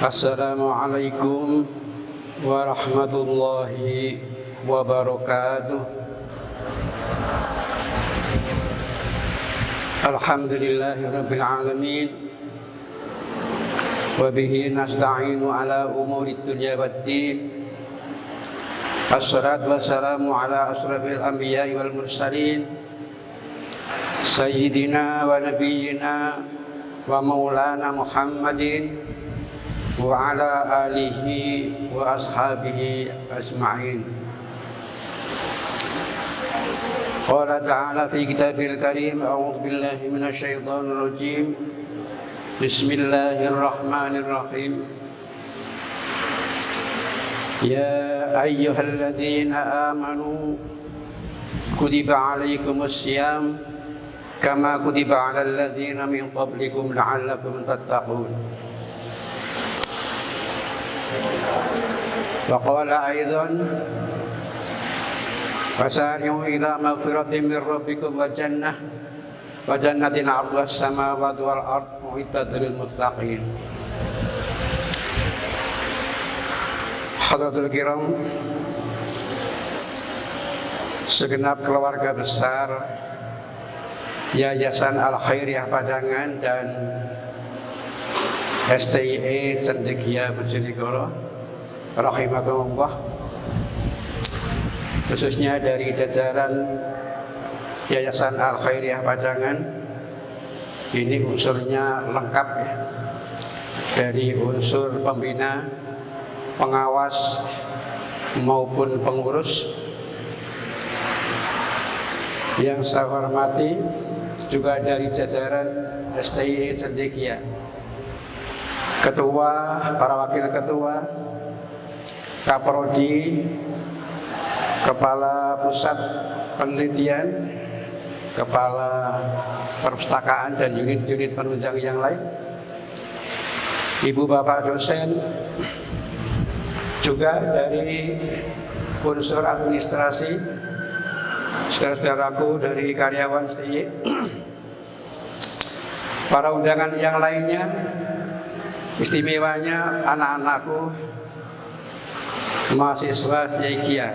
Assalamualaikum warahmatullahi wabarakatuh. Alhamdulillahi rabbil alamin. Wa bihi nasta'inu ala umuri dunya waddin. Assalatu wassalamu ala asrafil anbiya'i wal mursalin, sayyidina wa nabiyyina wa maulana Muhammadin wa ala alihi wa ashabihi ajma'in. Qala ta'ala fi kitabil karim, a'udzu billahi minasy syaithanir rajim. Bismillahirrahmanirrahim. Ya ayyuhalladzina amanu kutiba 'alaikumus syiyam kama kutiba 'alal ladzina min qablikum la'allakum tattaqun. Wa qala aidan wasari'u ila maghfiratin min rabbikum wa jannatin 'arduha as-samawati wal ardu u'iddat lil muttaqin. Hadratul kiram, segenap keluarga besar Yayasan Al-Khairiyah Padangan dan STIE Cendekia Bojonegoro rahimakumullah, khususnya dari jajaran Yayasan Al-Khairiyah Padangan. Ini unsurnya lengkap ya, dari unsur pembina, pengawas maupun pengurus. Yang saya hormati juga dari jajaran STIE Cendekia, ketua, para wakil ketua, Kaprodi, Kepala Pusat Penelitian, Kepala Perpustakaan dan unit-unit penunjang yang lain, Ibu Bapak dosen, juga dari unsur administrasi, saudara-saudaraku dari karyawan STIE, para undangan yang lainnya, istimewanya anak-anakku mahasiswa STIKIA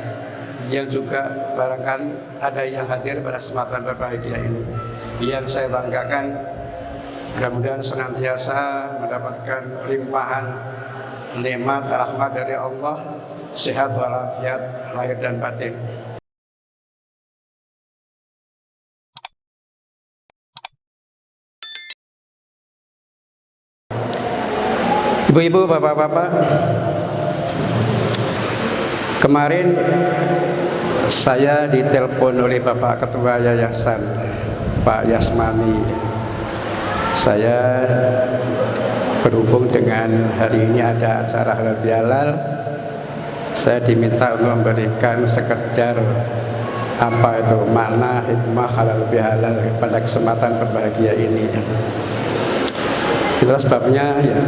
yang juga barangkali ada yang hadir pada kesempatan berbahagia ini, yang saya banggakan. Mudah-mudahan senantiasa mendapatkan limpahan nikmat rahmat dari Allah, sehat walafiat lahir dan batin. Ibu-ibu, bapak-bapak, kemarin saya ditelepon oleh Bapak Ketua Yayasan, Pak Yasmani. Saya berhubung dengan hari ini ada acara halal bihalal, saya diminta untuk memberikan sekedar apa itu makna hikmah halal bihalal pada kesempatan berbahagia ini. Itulah sebabnya ya,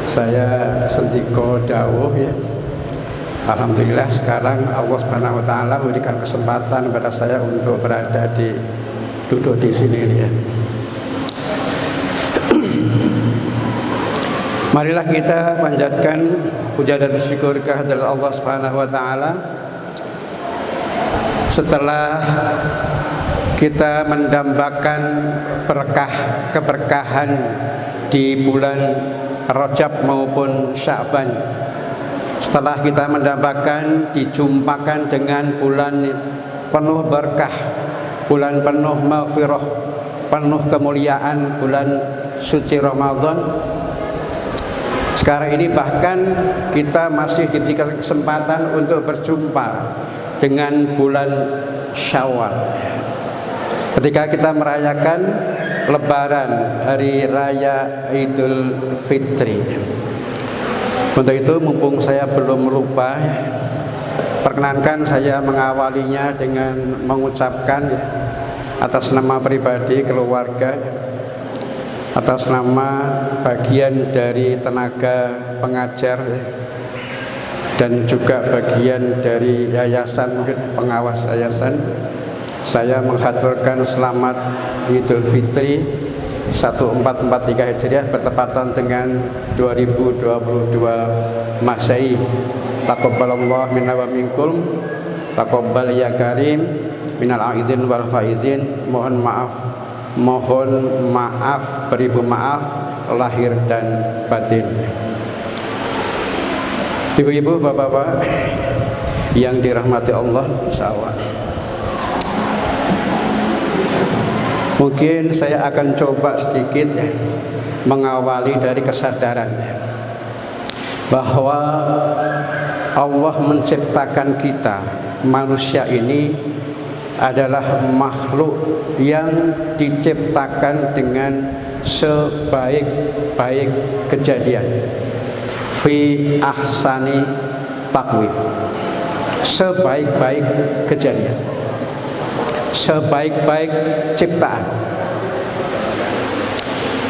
saya sendiko dawuh ya. Alhamdulillah sekarang Allah Subhanahu wa taala memberikan kesempatan kepada saya untuk berada duduk di sini ya. Marilah kita panjatkan puja dan syukur kehadirat Allah Subhanahu wa taala setelah kita mendambakan keberkahan di bulan Rajab maupun Sya'ban. Setelah kita mendambakan, dijumpakan dengan bulan penuh berkah, bulan penuh maghfirah, penuh kemuliaan, bulan suci Ramadan. Sekarang ini bahkan kita masih diberikan kesempatan untuk berjumpa dengan bulan Syawal, ketika kita merayakan Lebaran, hari raya Idul Fitri. Untuk itu, mumpung saya belum lupa, perkenankan saya mengawalinya dengan mengucapkan atas nama pribadi, keluarga, atas nama bagian dari tenaga pengajar dan juga bagian dari yayasan, mungkin pengawas yayasan, saya menghaturkan selamat Idul Fitri 1443 Hijriah bertepatan dengan 2022 Masehi. Taqabbalallah minna wa minkum, taqabbal ya karim minal aidin wal faizin. Mohon maaf beribu maaf lahir dan batin. Ibu-ibu, bapak-bapak yang dirahmati Allah, insyaallah. Mungkin saya akan coba sedikit mengawali dari kesadaran bahwa Allah menciptakan kita, manusia ini adalah makhluk yang diciptakan dengan sebaik-baik kejadian, fi ahsani taqwim, sebaik-baik kejadian, sebaik-baik ciptaan.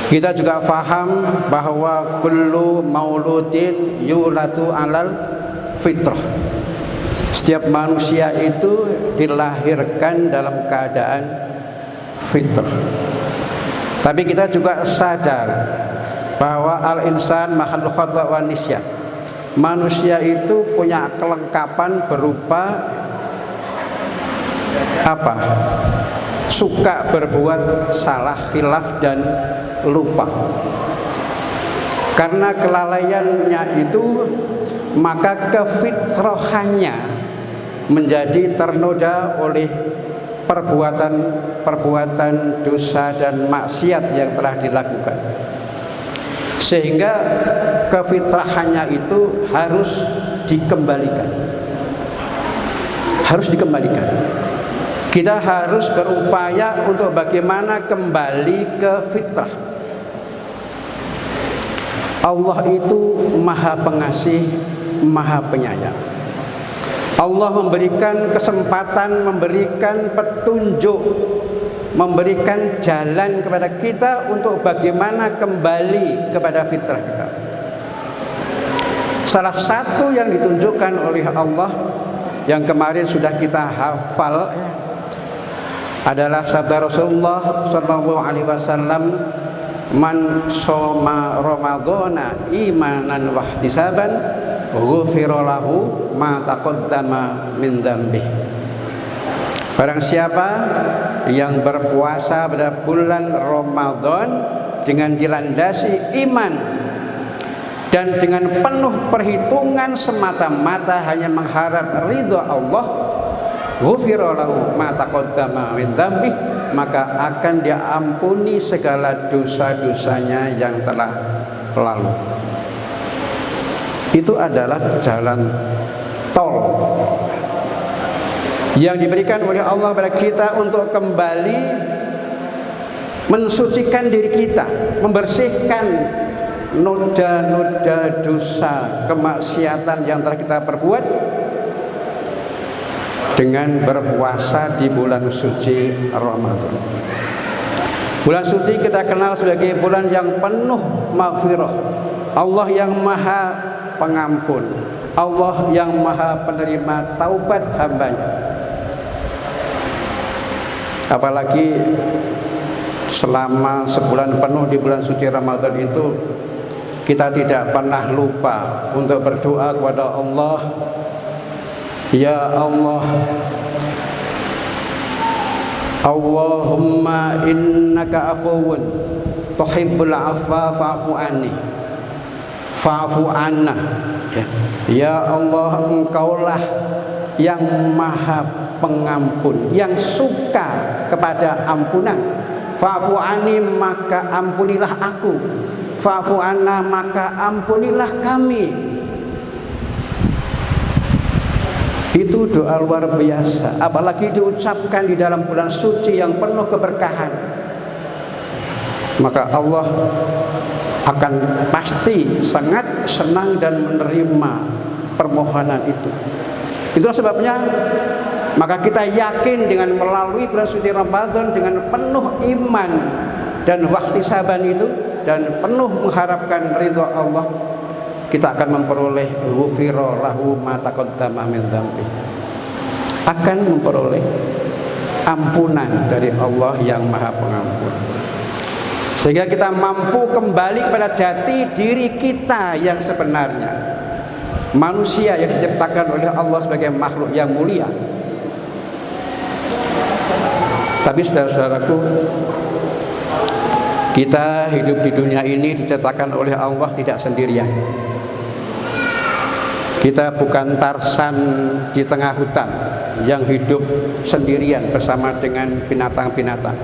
Kita juga faham bahwa kullu mauludin yulatu alal fitrah. Setiap manusia itu dilahirkan dalam keadaan fitrah. Tapi kita juga sadar bahwa al-insan makhluk khata' wa nisyan. Manusia itu punya kelengkapan berupa apa? Suka berbuat salah, khilaf dan lupa. Karena kelalaiannya itu, maka kefitrahannya menjadi ternoda oleh perbuatan dosa dan maksiat yang telah dilakukan. Sehingga kefitrahannya itu harus dikembalikan. Harus dikembalikan. Kita harus berupaya untuk bagaimana kembali ke fitrah. Allah itu Maha Pengasih, Maha Penyayang. Allah memberikan kesempatan, memberikan petunjuk, memberikan jalan kepada kita untuk bagaimana kembali kepada fitrah kita. Salah satu yang ditunjukkan oleh Allah yang kemarin sudah kita hafal adalah sabda Rasulullah sallallahu alaihi wasallam, man shoma ramadhana imanan wa ihtisaban ghufira lahu ma taqaddama min dzambi. Barang siapa yang berpuasa pada bulan Ramadan dengan dilandasi iman dan dengan penuh perhitungan semata-mata hanya mengharap ridha Allah, ghufira lahu ma taqaddama min dzambi, maka akan dia ampuni segala dosa-dosanya yang telah lalu. Itu adalah jalan tol yang diberikan oleh Allah kepada kita untuk kembali mensucikan diri kita, membersihkan noda-noda dosa kemaksiatan yang telah kita perbuat dengan berpuasa di bulan suci Ramadan. Bulan suci kita kenal sebagai bulan yang penuh maghfirah. Allah yang Maha Pengampun, Allah yang Maha Penerima taubat hambanya. Apalagi selama sebulan penuh di bulan suci Ramadan itu, kita tidak pernah lupa untuk berdoa kepada Allah. Ya Allah, Allahumma innaka afuwun tuhibbul afwa fa'fu anni, fa'fu anna. Ya Allah, Engkaulah yang Maha Pengampun, yang suka kepada ampunan. Fa'fu anni, maka ampunilah aku. Fa'fu anna, maka ampunilah kami. Itu doa luar biasa, apalagi diucapkan di dalam bulan suci yang penuh keberkahan. Maka Allah akan pasti sangat senang dan menerima permohonan itu. Itulah sebabnya maka kita yakin dengan melalui bulan suci Ramadan dengan penuh iman dan wahtisaban itu, dan penuh mengharapkan ridha Allah, kita akan memperoleh ghufira lahu ma taqaddama min dzambi, akan memperoleh ampunan dari Allah yang Maha Pengampun. sehingga kita mampu kembali kepada jati diri kita yang sebenarnya, manusia yang diciptakan oleh Allah sebagai makhluk yang mulia. Tapi saudara-saudaraku, kita hidup di dunia ini diciptakan oleh Allah tidak sendirian. Kita bukan Tarsan di tengah hutan yang hidup sendirian bersama dengan binatang-binatang.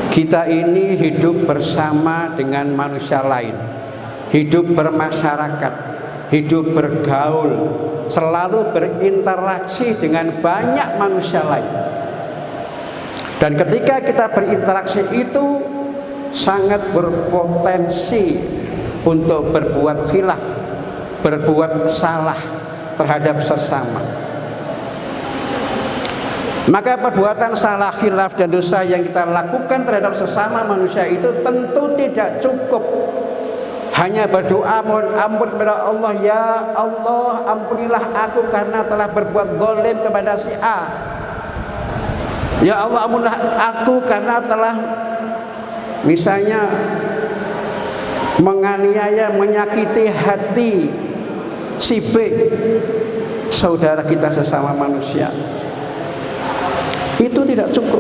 Kita ini hidup bersama dengan manusia lain, hidup bermasyarakat, hidup bergaul, selalu berinteraksi dengan banyak manusia lain. Dan ketika kita berinteraksi itu sangat berpotensi untuk berbuat khilaf, berbuat salah terhadap sesama. Maka perbuatan salah, khilaf dan dosa yang kita lakukan terhadap sesama manusia itu tentu tidak cukup hanya berdoa mohon ampun kepada Allah, ya Allah ampunilah aku karena telah berbuat zalim kepada si A. Ya Allah ampunilah aku karena telah misalnya menganiaya, menyakiti hati si B, saudara kita sesama manusia. Itu tidak cukup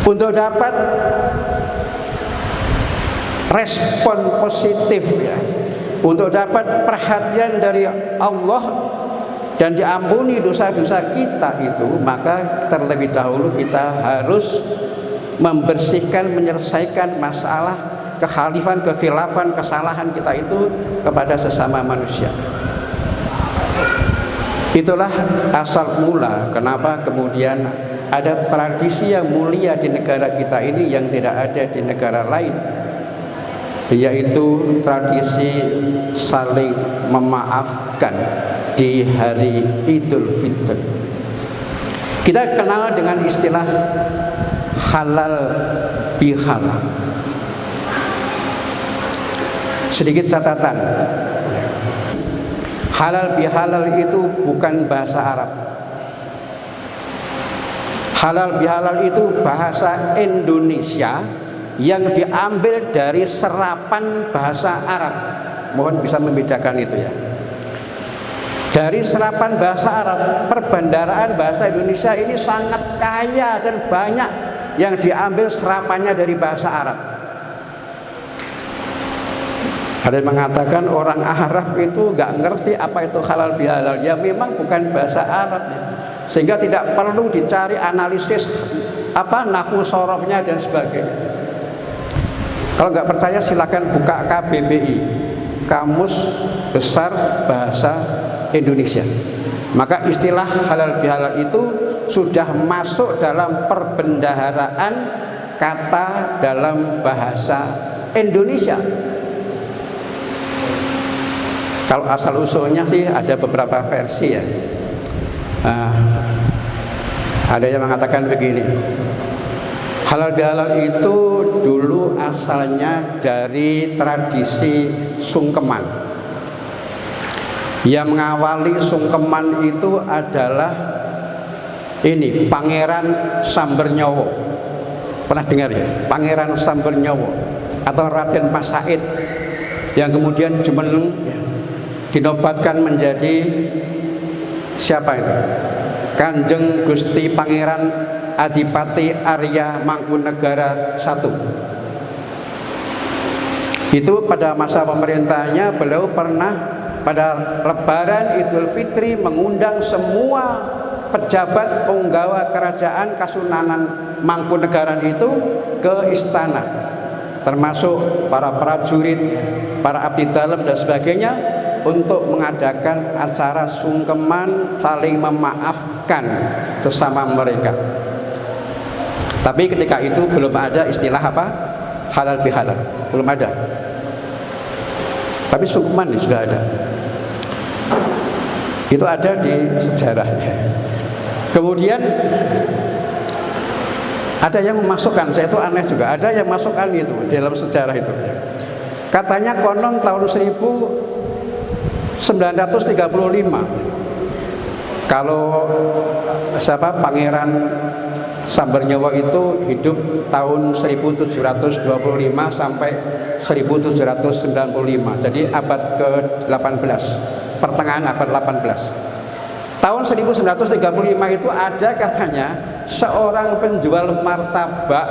untuk dapat respon positif, ya, untuk dapat perhatian dari Allah dan diampuni dosa-dosa kita itu. Maka terlebih dahulu kita harus membersihkan, menyelesaikan masalah kekhalifan, kekhilafan, kesalahan kita itu kepada sesama manusia. Itulah asal mula kenapa kemudian ada tradisi yang mulia di negara kita ini yang tidak ada di negara lain, yaitu tradisi saling memaafkan di hari Idul Fitri. Kita kenal dengan istilah halal bihalal. Sedikit catatan, halal bihalal itu bukan bahasa Arab. Halal bihalal itu bahasa Indonesia yang diambil dari serapan bahasa Arab. Mohon bisa membedakan itu, ya. Dari serapan bahasa Arab, perbendaharaan bahasa Indonesia ini sangat kaya dan banyak yang diambil serapannya dari bahasa Arab. Ada yang mengatakan orang Arab itu nggak ngerti apa itu halal bihalal. Ya memang bukan bahasa Arab, ya. Sehingga tidak perlu dicari analisis apa nahwu sorofnya dan sebagainya. Kalau nggak percaya silakan buka KBBI, Kamus Besar Bahasa Indonesia. Maka istilah halal bihalal itu sudah masuk dalam perbendaharaan kata dalam bahasa Indonesia. Kalau asal usulnya sih ada beberapa versi, ya. Ada yang mengatakan begini, halal bihalal itu dulu asalnya dari tradisi sungkeman. Yang mengawali sungkeman itu adalah ini Pangeran Sambernyowo. Pernah dengar, ya? Pangeran Sambernyowo atau Raden Mas Said yang kemudian Jumeneng dinobatkan menjadi siapa itu? Kanjeng Gusti Pangeran Adipati Arya Mangkunegara I. Itu pada masa pemerintahnya beliau pernah pada Lebaran Idul Fitri mengundang semua pejabat penggawa kerajaan Kasunanan Mangkunegaran itu ke istana, termasuk para prajurit, para abdi dalam dan sebagainya, untuk mengadakan acara sungkeman saling memaafkan sesama mereka. Tapi ketika itu belum ada istilah apa? Halal bihalal, belum ada. Tapi sungkeman sudah ada. Itu ada di sejarah. Kemudian ada yang memasukkan, saya itu aneh juga, ada yang masukkan itu dalam sejarah itu. Katanya konon tahun 1935 kalau siapa Pangeran Sambernyawa itu hidup tahun 1725 sampai 1795. Jadi abad ke-18, pertengahan abad 18. Tahun 1935 itu ada katanya seorang penjual martabak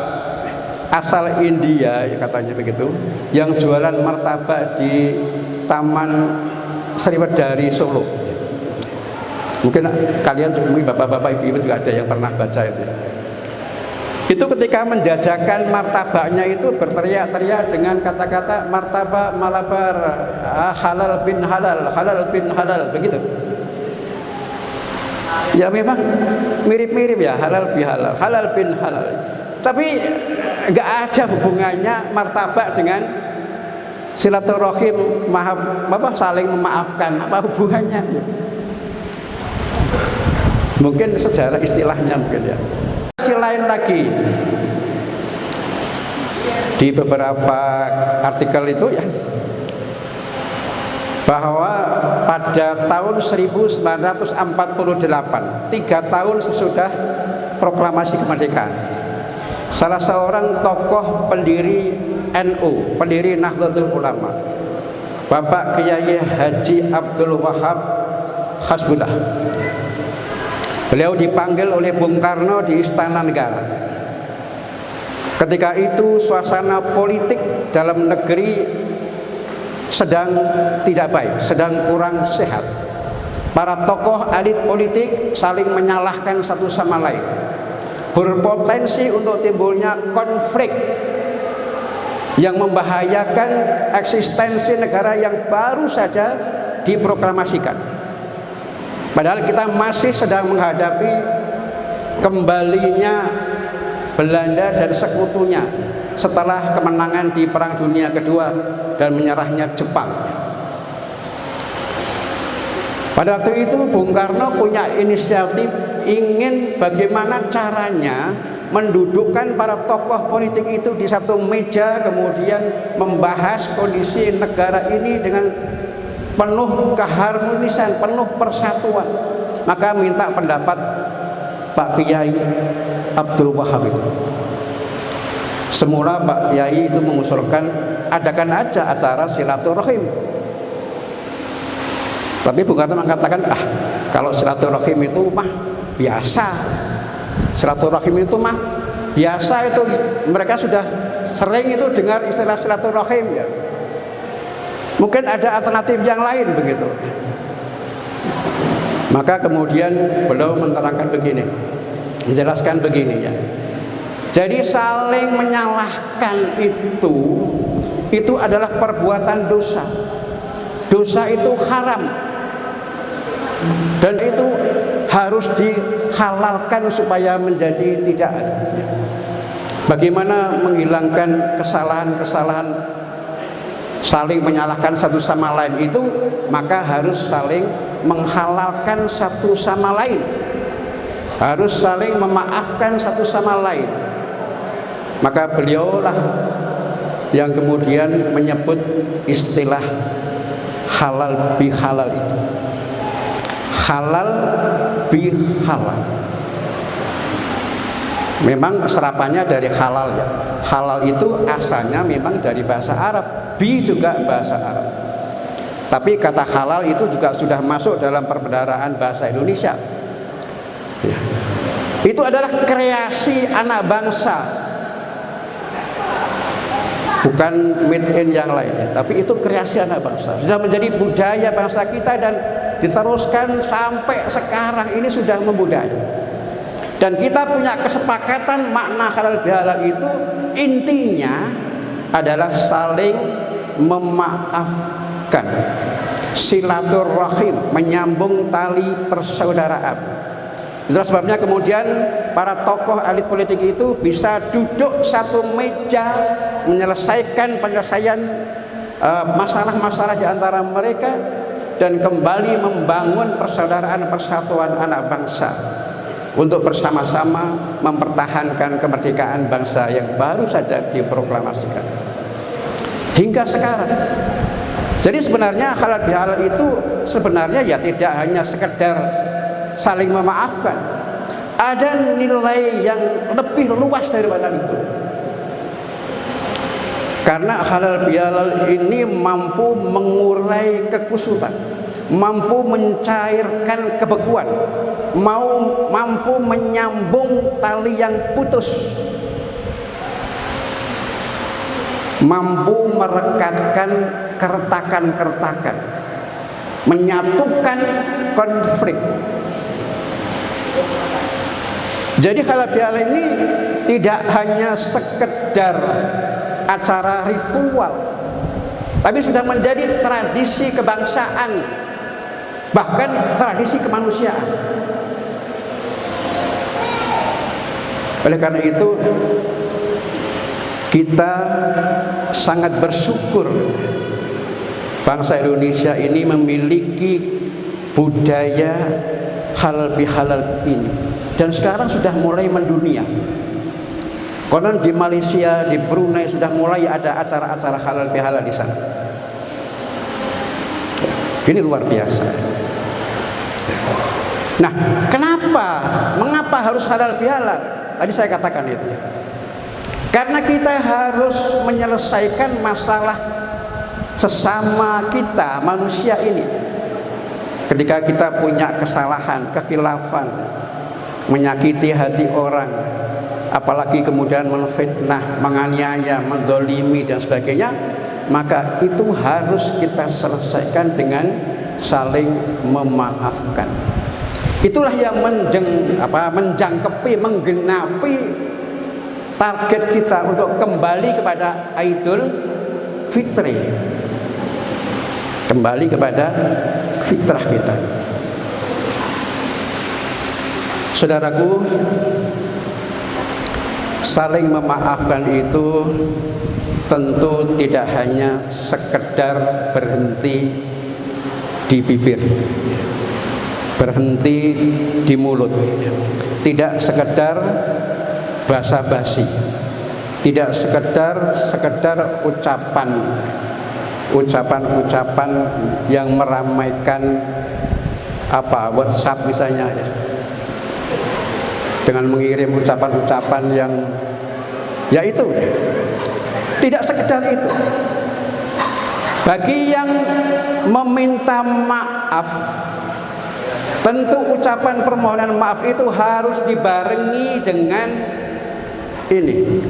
asal India, ya katanya begitu, yang jualan martabak di Taman Sriwedari Solo. Mungkin kalian, mungkin bapak-bapak ibu-ibu juga ada yang pernah baca itu. Itu ketika menjajakan martabaknya itu berteriak-teriak dengan kata-kata martabak Malabar, halal bin halal, halal bin halal, begitu. Ya memang mirip-mirip ya, halal bin halal, halal bin halal. Tapi nggak ada hubungannya martabak dengan silaturahim, saling memaafkan, apa hubungannya? Mungkin sejarah istilahnya mungkin ya. Lain lagi di beberapa artikel itu ya, bahwa pada tahun 1948, 3 tahun sesudah proklamasi kemerdekaan, salah seorang tokoh pendiri NU, pendiri Nahdlatul Ulama, Bapak Kyai Haji Abdul Wahab Hasbullah, beliau dipanggil oleh Bung Karno di Istana Negara. Ketika itu suasana politik dalam negeri sedang tidak baik, sedang kurang sehat. Para tokoh elit politik saling menyalahkan satu sama lain, berpotensi untuk timbulnya konflik yang membahayakan eksistensi negara yang baru saja diproklamasikan. Padahal kita masih sedang menghadapi kembalinya Belanda dan sekutunya setelah kemenangan di Perang Dunia Kedua dan menyerahnya Jepang. Pada waktu itu Bung Karno punya inisiatif ingin bagaimana caranya mendudukkan para tokoh politik itu di satu meja, kemudian membahas kondisi negara ini dengan penuh keharmonisan, penuh persatuan. Maka minta pendapat Pak Kyai Abdul Wahab itu. Semula Pak Kyai itu mengusulkan adakan aja acara silaturahim. Tapi Bung Karno mengatakan, kalau silaturahim itu mah biasa. Silaturahim itu mah biasa, itu mereka sudah sering itu dengar istilah silaturahim ya. Mungkin ada alternatif yang lain begitu. Maka kemudian beliau menerangkan begini, menjelaskan begini ya. Jadi saling menyalahkan itu adalah perbuatan dosa. Dosa itu haram dan itu harus dihalalkan supaya menjadi tidak ada. Bagaimana menghilangkan kesalahan-kesalahan saling menyalahkan satu sama lain itu? Maka harus saling menghalalkan satu sama lain, harus saling memaafkan satu sama lain. Maka beliaulah yang kemudian menyebut istilah halal bihalal itu. Halal bihalal memang serapannya dari halal ya. Halal itu asalnya memang dari bahasa Arab, bi juga bahasa Arab. Tapi kata halal itu juga sudah masuk dalam perbendaharaan bahasa Indonesia ya. Itu adalah kreasi anak bangsa, bukan made in yang lainnya, tapi itu kreasi anak bangsa, sudah menjadi budaya bangsa kita dan diteruskan sampai sekarang ini sudah membudaya. Dan kita punya kesepakatan makna halal bihalal itu intinya adalah saling memaafkan, silaturahim, menyambung tali persaudaraan. Itulah sebabnya kemudian para tokoh elit politik itu bisa duduk satu meja menyelesaikan penyelesaian masalah-masalah di antara mereka dan kembali membangun persaudaraan persatuan anak bangsa untuk bersama-sama mempertahankan kemerdekaan bangsa yang baru saja diproklamasikan hingga sekarang. Jadi sebenarnya halal bihalal itu sebenarnya ya tidak hanya sekedar saling memaafkan, Ada nilai yang lebih luas daripada itu. Karena halal bihalal ini mampu mengurai kekusutan, mampu mencairkan kebekuan, mampu menyambung tali yang putus, mampu merekatkan keretakan-keretakan, menyatukan konflik. Jadi halal bihalal ini tidak hanya sekedar acara ritual, tapi sudah menjadi tradisi kebangsaan, bahkan tradisi kemanusiaan. Oleh karena itu, kita sangat bersyukur bangsa Indonesia ini memiliki budaya halal bihalal ini, dan sekarang sudah mulai mendunia. Konon di Malaysia, di Brunei sudah mulai ada acara-acara halal bihalal di sana. Ini luar biasa. Nah, mengapa harus halal bihalal? Tadi saya katakan itu. Karena kita harus menyelesaikan masalah sesama kita, manusia ini. Ketika kita punya kesalahan, kekhilafan, menyakiti hati orang, apalagi kemudian menfitnah, menganiaya, menzalimi dan sebagainya, maka itu harus kita selesaikan dengan saling memaafkan. Itulah yang menjangkepi, menggenapi target kita untuk kembali kepada Idul Fitri, kembali kepada fitrah kita. Saudaraku, saling memaafkan itu tentu tidak hanya sekedar berhenti di bibir, berhenti di mulut, tidak sekedar basa-basi, tidak sekedar ucapan yang meramaikan WhatsApp misalnya, dengan mengirim ucapan-ucapan yang yaitu tidak sekedar itu. Bagi yang meminta maaf, tentu ucapan permohonan maaf itu harus dibarengi dengan ini,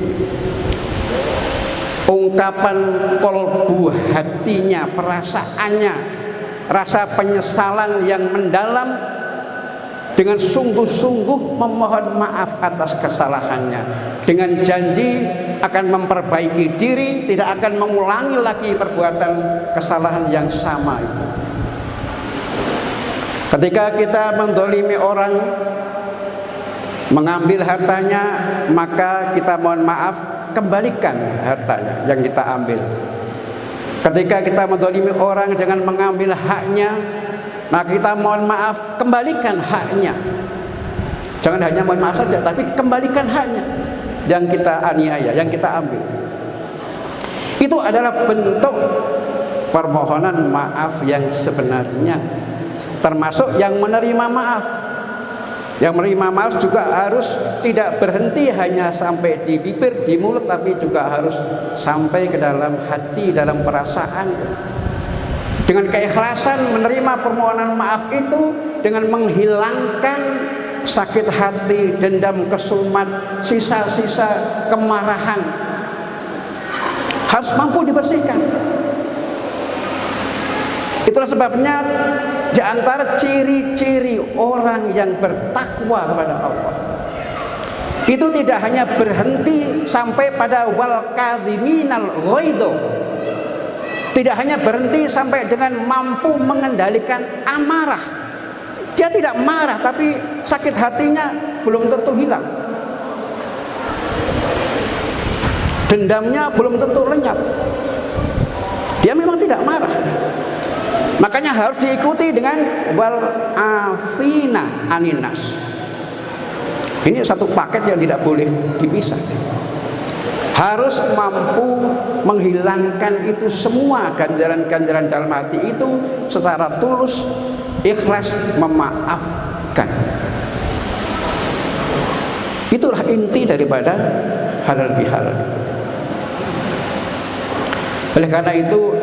ungkapan kolbu hatinya, perasaannya, rasa penyesalan yang mendalam, dengan sungguh-sungguh memohon maaf atas kesalahannya, dengan janji akan memperbaiki diri, tidak akan mengulangi lagi perbuatan kesalahan yang sama itu. Ketika kita menzalimi orang, mengambil hartanya, maka kita mohon maaf, kembalikan hartanya yang kita ambil. Ketika kita menzalimi orang dengan mengambil haknya, maka kita mohon maaf, kembalikan haknya. Jangan hanya mohon maaf saja, tapi kembalikan haknya yang kita aniaya, yang kita ambil. Itu adalah bentuk permohonan maaf yang sebenarnya, termasuk yang menerima maaf. Yang menerima maaf juga harus tidak berhenti hanya sampai di bibir, di mulut, tapi juga harus sampai ke dalam hati, dalam perasaan. Dengan keikhlasan menerima permohonan maaf itu, dengan menghilangkan sakit hati, dendam, kesumat, sisa-sisa kemarahan, harus mampu dibersihkan. Itulah sebabnya di antara ciri-ciri orang yang bertakwa kepada Allah itu tidak hanya berhenti sampai pada wal kadhiminal ghaidho, tidak hanya berhenti sampai dengan mampu mengendalikan amarah. Dia tidak marah, tapi sakit hatinya belum tentu hilang, dendamnya belum tentu lenyap. Dia memang tidak marah. Makanya harus diikuti dengan wal afina aninas. Ini satu paket yang tidak boleh dipisah. Harus mampu menghilangkan itu semua ganjaran-ganjaran dalam hati itu secara tulus, ikhlas, memaafkan. Itulah inti daripada halal bihalal. Oleh karena itu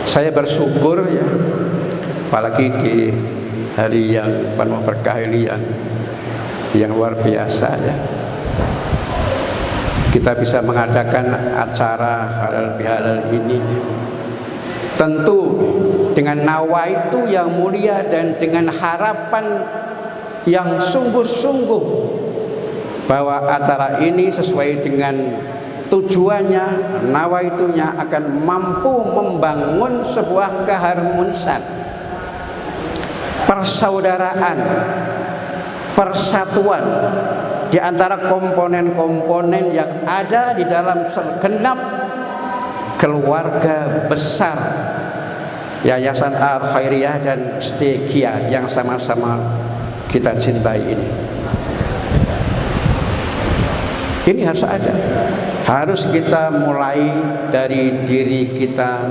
saya bersyukur ya, apalagi di hari yang penuh berkah ini yang luar biasa ya, kita bisa mengadakan acara halal bihalal ini tentu dengan nawaitu yang mulia dan dengan harapan yang sungguh-sungguh bahwa acara ini sesuai dengan tujuannya, nawaitunya akan mampu membangun sebuah keharmonisan, persaudaraan, persatuan di antara komponen-komponen yang ada di dalam segenap keluarga besar Yayasan Al Khairiyah dan Stegia yang sama-sama kita cintai ini. Ini harus ada. Harus kita mulai dari diri kita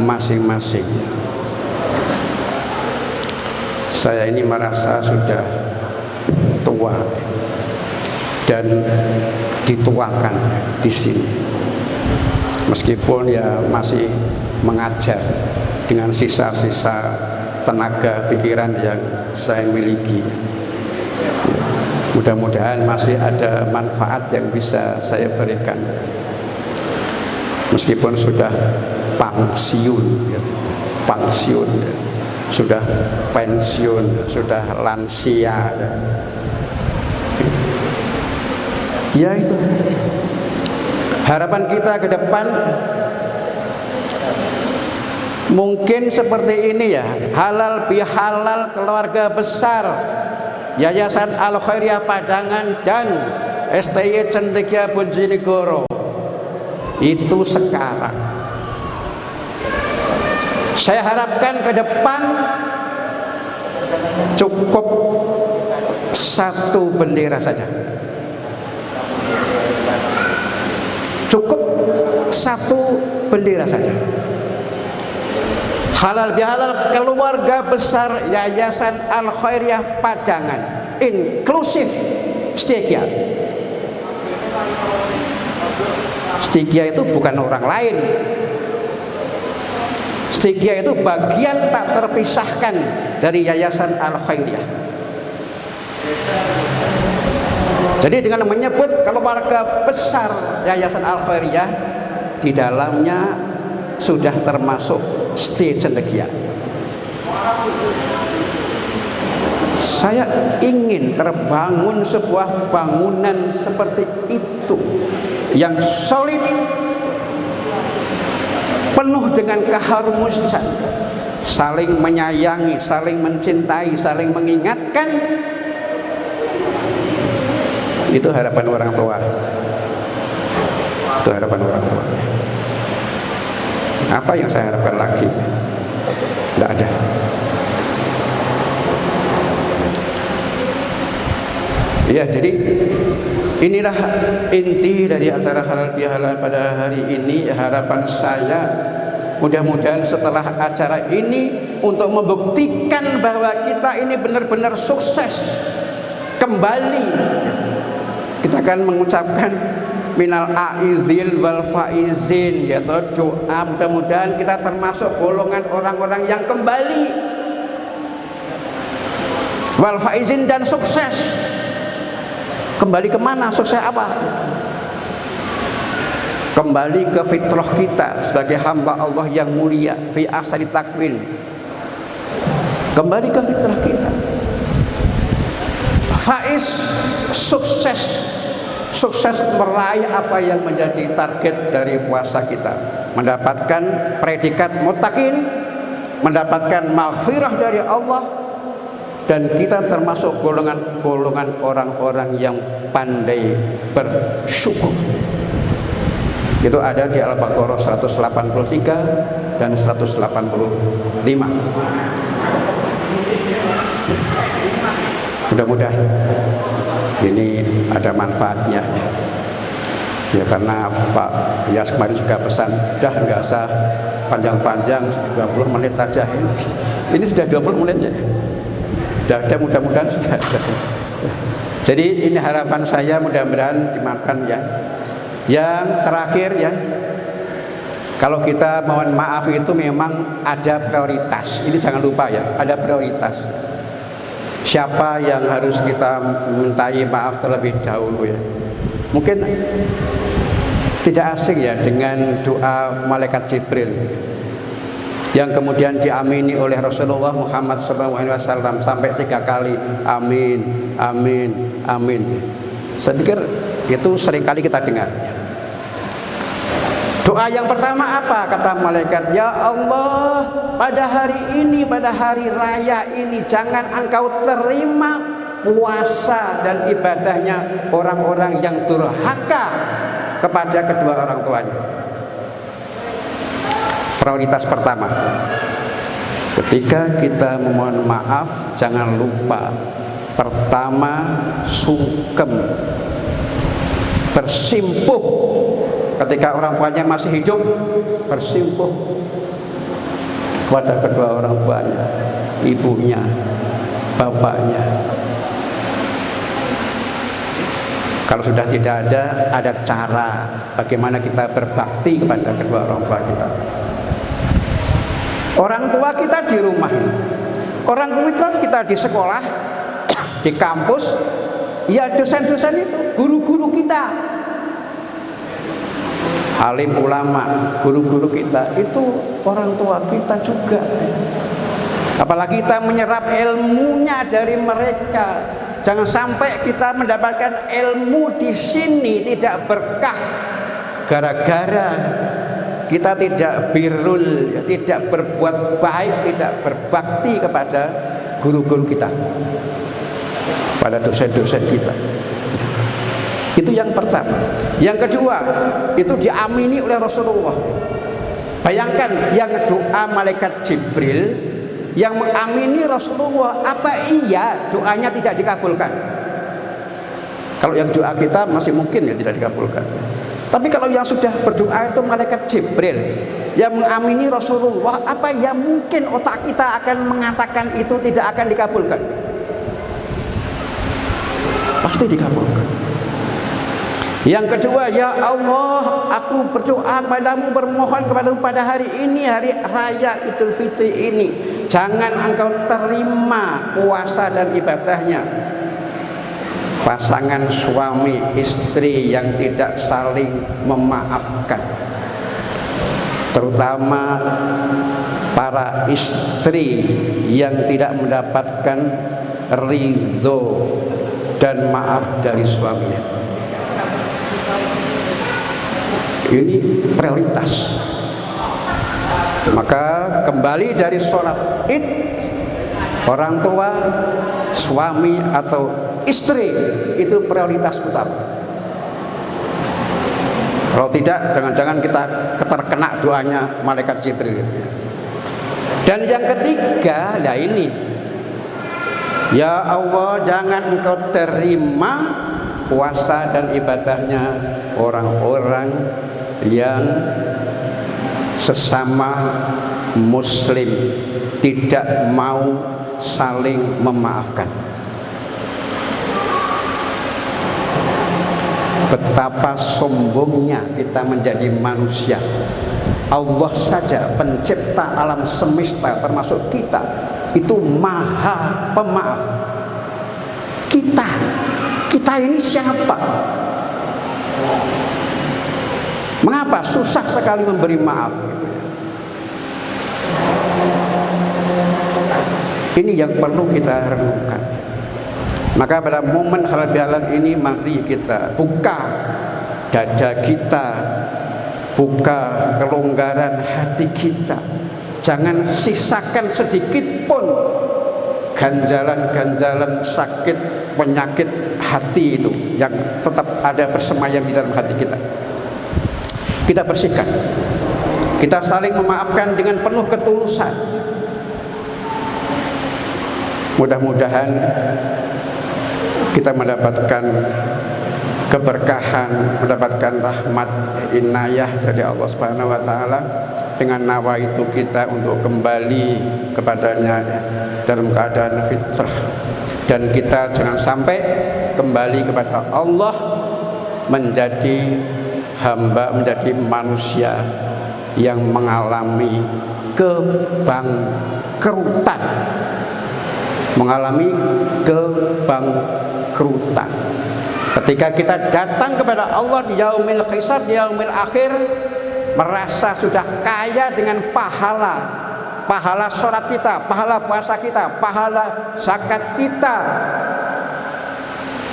masing-masing. Saya ini merasa sudah tua dan dituakan di sini. Meskipun ya masih mengajar dengan sisa-sisa tenaga pikiran yang saya miliki. Mudah-mudahan masih ada manfaat yang bisa saya berikan. Meskipun sudah pensiun, sudah pensiun, sudah lansia. Ya itu. Harapan kita ke depan mungkin seperti ini ya, halal bihalal keluarga besar Yayasan Al Khairiyah Padangan dan STY Cendekia Bojonegoro itu sekarang. Saya harapkan ke depan cukup satu bendera saja. Cukup satu bendera saja. Halal bihalal keluarga besar Yayasan Al Khairiyah Padangan, inklusif Stegia. Stegia itu bukan orang lain. Stegia itu bagian tak terpisahkan dari Yayasan Al Khairiyah. Jadi dengan menyebut keluarga besar Yayasan Al Khairiyah, di dalamnya sudah termasuk STY Cendekia. Saya ingin terbangun sebuah bangunan seperti itu yang solid, penuh dengan keharmonisan, saling menyayangi, saling mencintai, saling mengingatkan. Itu harapan orang tua. Itu harapan orang tua. Apa yang saya harapkan lagi? Tidak ada. Ya, jadi inilah inti dari acara halal bihalal pada hari ini. Harapan saya mudah-mudahan setelah acara ini untuk membuktikan bahwa kita ini benar-benar sukses kembali. Kita akan mengucapkan minal aizin wal faizin, yaitu doa mudah-mudahan kita termasuk golongan orang-orang yang kembali wal faizin dan sukses. Kembali kemana? Sukses apa? Kembali ke fitrah kita sebagai hamba Allah yang mulia, fi ahsani takwin. Kembali ke fitrah kita. Faiz, sukses. Sukses meraih apa yang menjadi target dari puasa kita, mendapatkan predikat muttaqin, mendapatkan maghfirah dari Allah, dan kita termasuk golongan orang-orang yang pandai bersyukur. Itu ada di Al-Baqarah 183 dan 185. Mudah-mudahan ini ada manfaatnya ya, karena Pak Yas kemarin juga pesan, dah nggak usah panjang-panjang, 20 menit aja. Ini sudah 20 menit ya, sudah ada, mudah-mudahan sudah ada. Jadi ini harapan saya, mudah-mudahan dimakan ya. Yang terakhir ya, kalau kita mohon maaf itu memang ada prioritas. Ini jangan lupa ya, ada prioritas. Siapa yang harus kita mintai maaf terlebih dahulu ya. Mungkin tidak asing ya dengan doa malaikat Jibril yang kemudian diamini oleh Rasulullah Muhammad SAW sampai 3 kali, amin, amin, amin. Saya pikir itu seringkali kita dengar. Doa yang pertama apa? Kata malaikat, ya Allah, pada hari ini, pada hari raya ini, jangan engkau terima puasa dan ibadahnya orang-orang yang durhaka kepada kedua orang tuanya. Prioritas pertama, ketika kita memohon maaf, jangan lupa pertama sungkem, bersimpuh. Ketika orang tuanya masih hidup, bersimpuh kepada kedua orang tuanya, ibunya, bapaknya. Kalau sudah tidak ada cara bagaimana kita berbakti kepada kedua orang tua kita. Orang tua kita di rumah, orang tua kita di sekolah, di kampus, ya dosen-dosen itu, guru-guru kita, alim ulama, guru-guru kita itu orang tua kita juga. Apalagi kita menyerap ilmunya dari mereka. Jangan sampai kita mendapatkan ilmu di sini tidak berkah gara-gara kita tidak birrul, ya, tidak berbuat baik, tidak berbakti kepada guru-guru kita, pada dosen-dosen kita. Itu yang pertama. Yang kedua, itu diamini oleh Rasulullah. Bayangkan yang doa malaikat Jibril yang mengamini Rasulullah, apa iya doanya tidak dikabulkan? Kalau yang doa kita masih mungkin ya tidak dikabulkan. Tapi kalau yang sudah berdoa itu malaikat Jibril yang mengamini Rasulullah, apa ya mungkin otak kita akan mengatakan itu tidak akan dikabulkan? Pasti dikabulkan. Yang kedua, ya Allah, aku berdoa kepadamu, bermohon kepadamu pada hari ini, hari raya Idul Fitri ini, jangan engkau terima puasa dan ibadahnya pasangan suami istri yang tidak saling memaafkan, terutama para istri yang tidak mendapatkan ridho dan maaf dari suaminya. Ini prioritas. Maka kembali dari sholat id, orang tua, suami atau istri itu prioritas utama. Kalau tidak, jangan-jangan kita terkena doanya malaikat Jibril itu ya. Dan yang ketiga, nah ini, ya Allah, jangan engkau terima puasa dan ibadahnya orang-orang yang sesama muslim tidak mau saling memaafkan. Betapa sombongnya kita menjadi manusia. Allah saja pencipta alam semesta termasuk kita itu maha pemaaf. Kita ini siapa? Mengapa susah sekali memberi maaf? Ini yang perlu kita renungkan. Maka pada momen halal bihalal ini mari kita buka dada kita, buka kelonggaran hati kita. Jangan sisakan sedikit pun ganjalan-ganjalan sakit, penyakit hati itu yang tetap ada bersemayam di dalam hati kita. Kita bersihkan, kita saling memaafkan dengan penuh ketulusan. Mudah-mudahan kita mendapatkan keberkahan, mendapatkan rahmat inayah dari Allah Subhanahu wa taala dengan nawaitu kita untuk kembali kepadanya dalam keadaan fitrah, dan kita jangan sampai kembali kepada Allah, menjadi hamba, menjadi manusia yang mengalami kebangkrutan, mengalami kebangkrutan. Ketika kita datang kepada Allah di yaumil hisab, di yaumil akhir, merasa sudah kaya dengan pahala sholat kita, pahala puasa kita, pahala zakat kita,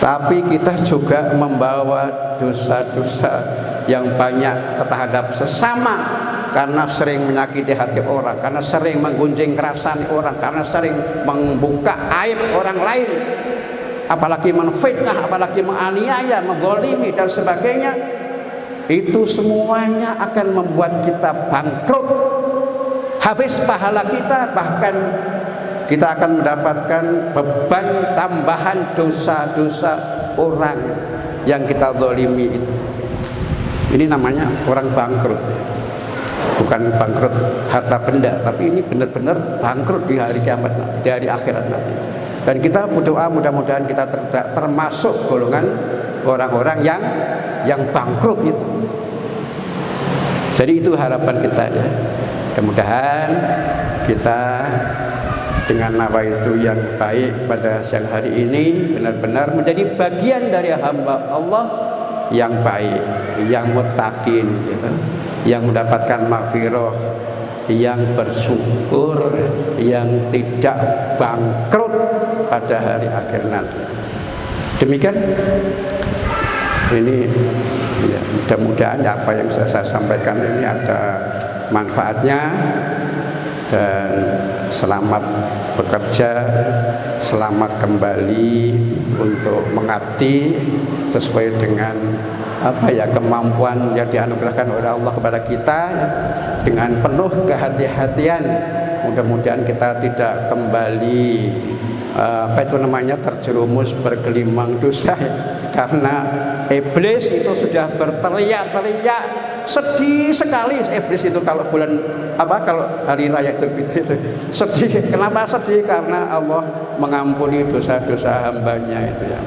tapi kita juga membawa dosa-dosa yang banyak terhadap sesama, karena sering menyakiti hati orang, karena sering menggunjing kerasani orang, karena sering membuka aib orang lain, apalagi menfitnah, apalagi menganiaya, menzalimi dan sebagainya. Itu semuanya akan membuat kita bangkrut, habis pahala kita, bahkan kita akan mendapatkan beban tambahan dosa-dosa orang yang kita zalimi itu. Ini namanya orang bangkrut, bukan bangkrut harta benda, tapi ini benar-benar bangkrut di hari kiamat, di hari akhirat nanti. Dan kita berdoa mudah-mudahan kita termasuk golongan orang-orang yang bangkrut itu. Jadi itu harapan kita ya. Mudah-mudahan kita dengan nawaitu yang baik pada siang hari ini benar-benar menjadi bagian dari hamba Allah yang baik, yang muttaqin gitu, yang mendapatkan maghfirah, yang bersyukur, yang tidak bangkrut pada hari akhir nanti. Demikian ini ya, mudah-mudahan apa yang bisa saya sampaikan ini ada manfaatnya, dan selamat bekerja, selamat kembali untuk mengabdi sesuai dengan kemampuan yang dianugerahkan oleh Allah kepada kita, dengan penuh kehati-hatian. Mudah-mudahan kita tidak kembali terjerumus bergelimang dosa, karena iblis itu sudah berteriak-teriak, sedih sekali iblis itu kalau kalau hari raya Idul Fitri itu sedih. Kenapa sedih? Karena Allah mengampuni dosa-dosa hambanya itu ya.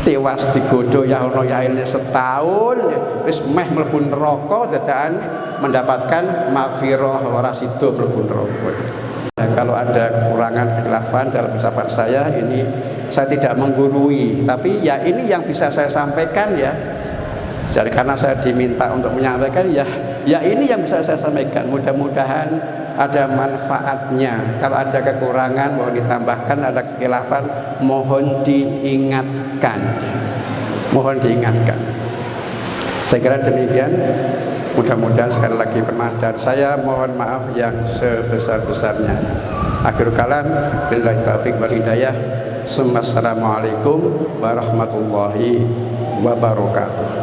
Tewas digodo ya ono ya ini setahun wis meh mlebu neraka dadakan mendapatkan maghfirah ora sida mlebu neraka. Nah, kalau ada kekurangan kekhilafan dalam ucapan saya ini, saya tidak menggurui, tapi ya ini yang bisa saya sampaikan ya. Jadi karena saya diminta untuk menyampaikan ya ini yang bisa saya sampaikan. Mudah-mudahan ada manfaatnya. Kalau ada kekurangan mohon ditambahkan, ada kekhilafan mohon diingatkan. Mohon diingatkan. Saya kira demikian. Mudah-mudahan sekali lagi bermanfaat. Saya mohon maaf yang sebesar-besarnya. Akhirul kalam, billahi taufiq wal hidayah. Assalamualaikum warahmatullahi wabarakatuh.